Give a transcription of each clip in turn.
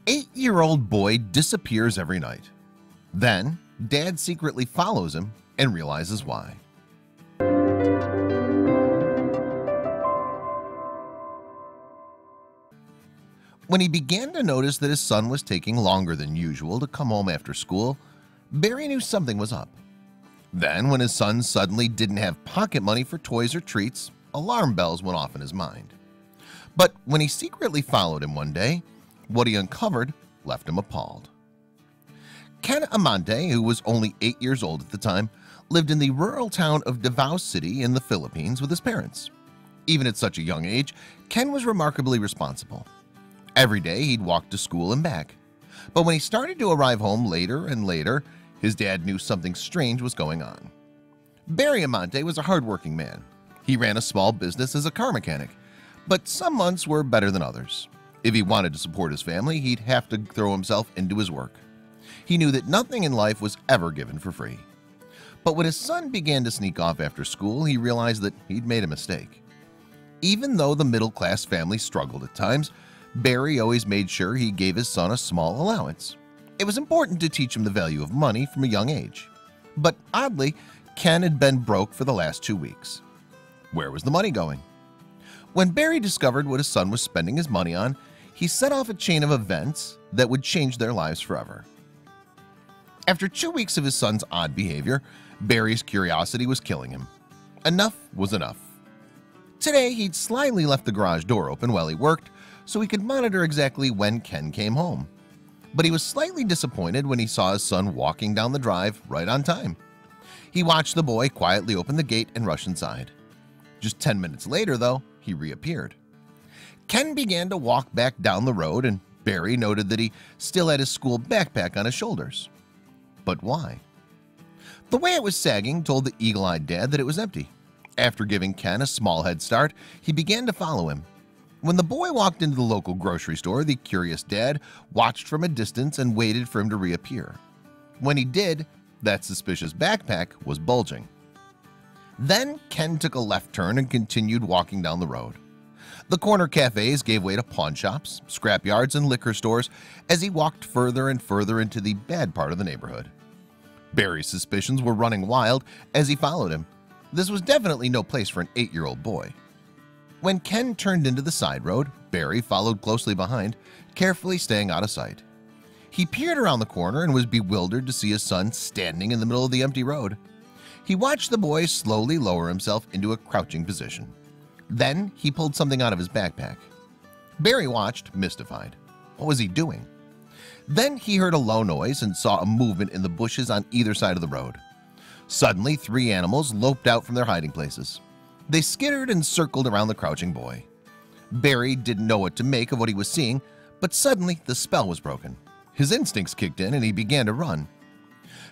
8-year-old boy disappears every night. Then dad secretly follows him and realizes why. When he began to notice that his son was taking longer than usual to come home after school, Barry knew something was up. Then when his son suddenly didn't have pocket money for toys or treats, alarm bells went off in his mind. But when he secretly followed him one day, what he uncovered left him appalled. Ken Amante, who was only 8 years old at the time, lived in the rural town of Davao City in the Philippines with his parents. Even at such a young age, Ken was remarkably responsible. Every day he'd walk to school and back. But when he started to arrive home later and later, his dad knew something strange was going on. Barry Amante was a hardworking man. He ran a small business as a car mechanic, but some months were better than others. If he wanted to support his family, he'd have to throw himself into his work. He knew that nothing in life was ever given for free. But when his son began to sneak off after school, he realized that he'd made a mistake. Even though the middle-class family struggled at times, Barry always made sure he gave his son a small allowance. It was important to teach him the value of money from a young age. But oddly, Ken had been broke for the last 2 weeks. Where was the money going? When Barry discovered what his son was spending his money on, he set off a chain of events that would change their lives forever. After 2 weeks of his son's odd behavior, Barry's curiosity was killing him. Enough was enough. Today, he'd slyly left the garage door open while he worked so he could monitor exactly when Ken came home. But he was slightly disappointed when he saw his son walking down the drive right on time. He watched the boy quietly open the gate and rush inside. Just 10 minutes later, though, he reappeared. Ken began to walk back down the road, and Barry noted that he still had his school backpack on his shoulders. But why? The way it was sagging told the eagle-eyed dad that it was empty. After giving Ken a small head start, he began to follow him. When the boy walked into the local grocery store, the curious dad watched from a distance and waited for him to reappear. When he did, that suspicious backpack was bulging. Then Ken took a left turn and continued walking down the road. The corner cafes gave way to pawn shops, scrapyards, and liquor stores as he walked further and further into the bad part of the neighborhood. Barry's suspicions were running wild as he followed him. This was definitely no place for an 8-year-old boy. When Ken turned into the side road, Barry followed closely behind, carefully staying out of sight. He peered around the corner and was bewildered to see his son standing in the middle of the empty road. He watched the boy slowly lower himself into a crouching position. Then he pulled something out of his backpack. Barry watched, mystified. What was he doing? Then he heard a low noise and saw a movement in the bushes on either side of the road. Suddenly, 3 animals loped out from their hiding places. They skittered and circled around the crouching boy. Barry didn't know what to make of what he was seeing, but suddenly the spell was broken. His instincts kicked in and he began to run.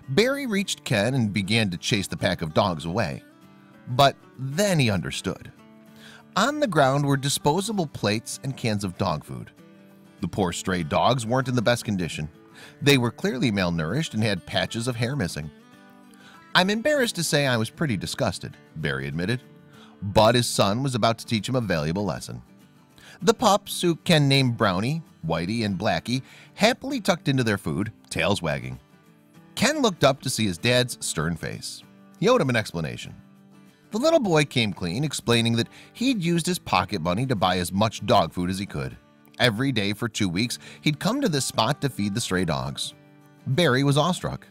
Barry reached Ken and began to chase the pack of dogs away. But then he understood. On the ground were disposable plates and cans of dog food. The poor stray dogs weren't in the best condition. They were clearly malnourished and had patches of hair missing. "I'm embarrassed to say I was pretty disgusted," Barry admitted. But his son was about to teach him a valuable lesson. The pups, who Ken named Brownie, Whitey, and Blackie, happily tucked into their food, tails wagging. Ken looked up to see his dad's stern face. He owed him an explanation. The little boy came clean, explaining that he'd used his pocket money to buy as much dog food as he could. Every day for 2 weeks, he'd come to this spot to feed the stray dogs. Barry was awestruck.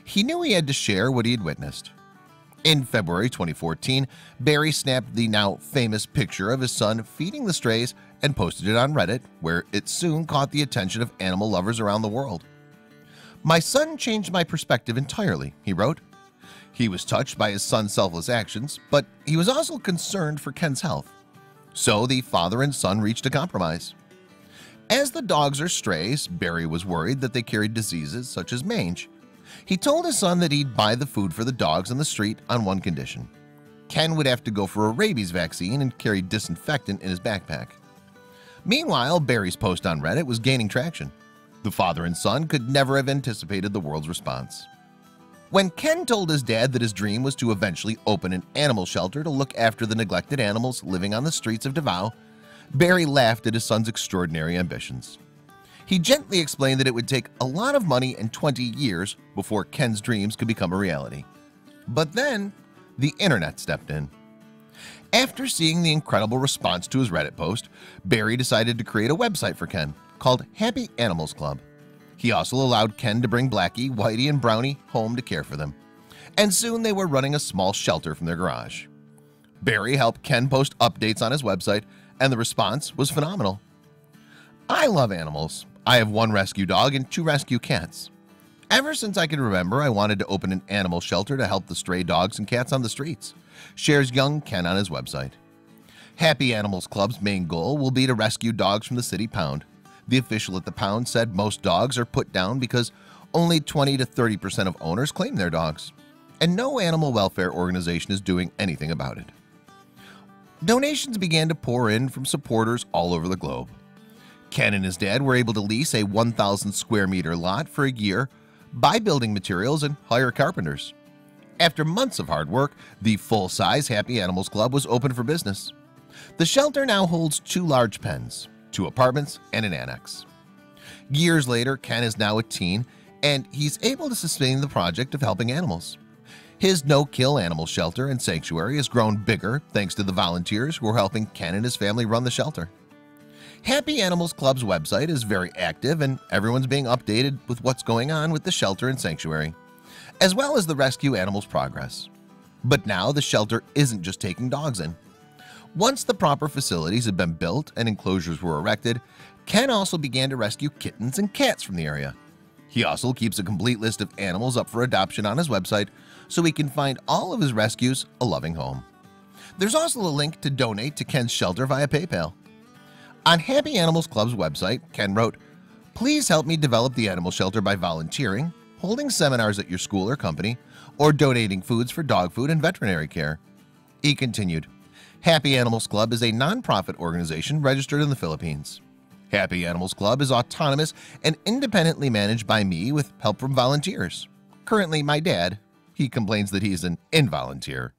He knew he had to share what he had witnessed. In February 2014, Barry snapped the now famous picture of his son feeding the strays and posted it on Reddit, where it soon caught the attention of animal lovers around the world. "My son changed my perspective entirely," he wrote. He was touched by his son's selfless actions, but he was also concerned for Ken's health. So the father and son reached a compromise. As the dogs are strays, Barry was worried that they carried diseases such as mange. He told his son that he'd buy the food for the dogs on the street on one condition. Ken would have to go for a rabies vaccine and carry disinfectant in his backpack. Meanwhile, Barry's post on Reddit was gaining traction. The father and son could never have anticipated the world's response. When Ken told his dad that his dream was to eventually open an animal shelter to look after the neglected animals living on the streets of Davao, Barry laughed at his son's extraordinary ambitions. He gently explained that it would take a lot of money and 20 years before Ken's dreams could become a reality. But then the internet stepped in. After seeing the incredible response to his Reddit post, Barry decided to create a website for Ken called Happy Animals Club. He also allowed Ken to bring Blackie, Whitey, and Brownie home to care for them. And soon they were running a small shelter from their garage. Barry helped Ken post updates on his website, and the response was phenomenal. I love animals. I have 1 rescue dog and 2 rescue cats. Ever since I can remember, I wanted to open an animal shelter to help the stray dogs and cats on the streets, shares young Ken on his website. Happy Animals Club's main goal will be to rescue dogs from the city pound. The official at the pound said most dogs are put down because only 20 to 30% of owners claim their dogs, and no animal welfare organization is doing anything about it. Donations began to pour in from supporters all over the globe. Ken and his dad were able to lease a 1,000 square meter lot for a year, buy building materials, and hire carpenters. After months of hard work, the full-size Happy Animals Club was open for business. The shelter now holds 2 large pens, 2 apartments, and an annex. Years later, Ken is now a teen, and he's able to sustain the project of helping animals. His no-kill animal shelter and sanctuary has grown bigger thanks to the volunteers who are helping Ken and his family run the shelter. Happy Animals Club's website is very active, and everyone's being updated with what's going on with the shelter and sanctuary, as well as the rescue animals' progress. But now the shelter isn't just taking dogs in. Once the proper facilities had been built and enclosures were erected, Ken also began to rescue kittens and cats from the area. He also keeps a complete list of animals up for adoption on his website so he can find all of his rescues a loving home. There's also a link to donate to Ken's shelter via PayPal. On Happy Animals Club's website, Ken wrote, "Please help me develop the animal shelter by volunteering, holding seminars at your school or company, or donating foods for dog food and veterinary care." He continued, "Happy Animals Club is a nonprofit organization registered in the Philippines. Happy Animals Club is autonomous and independently managed by me with help from volunteers. Currently, my dad, he complains that he's an involunteer.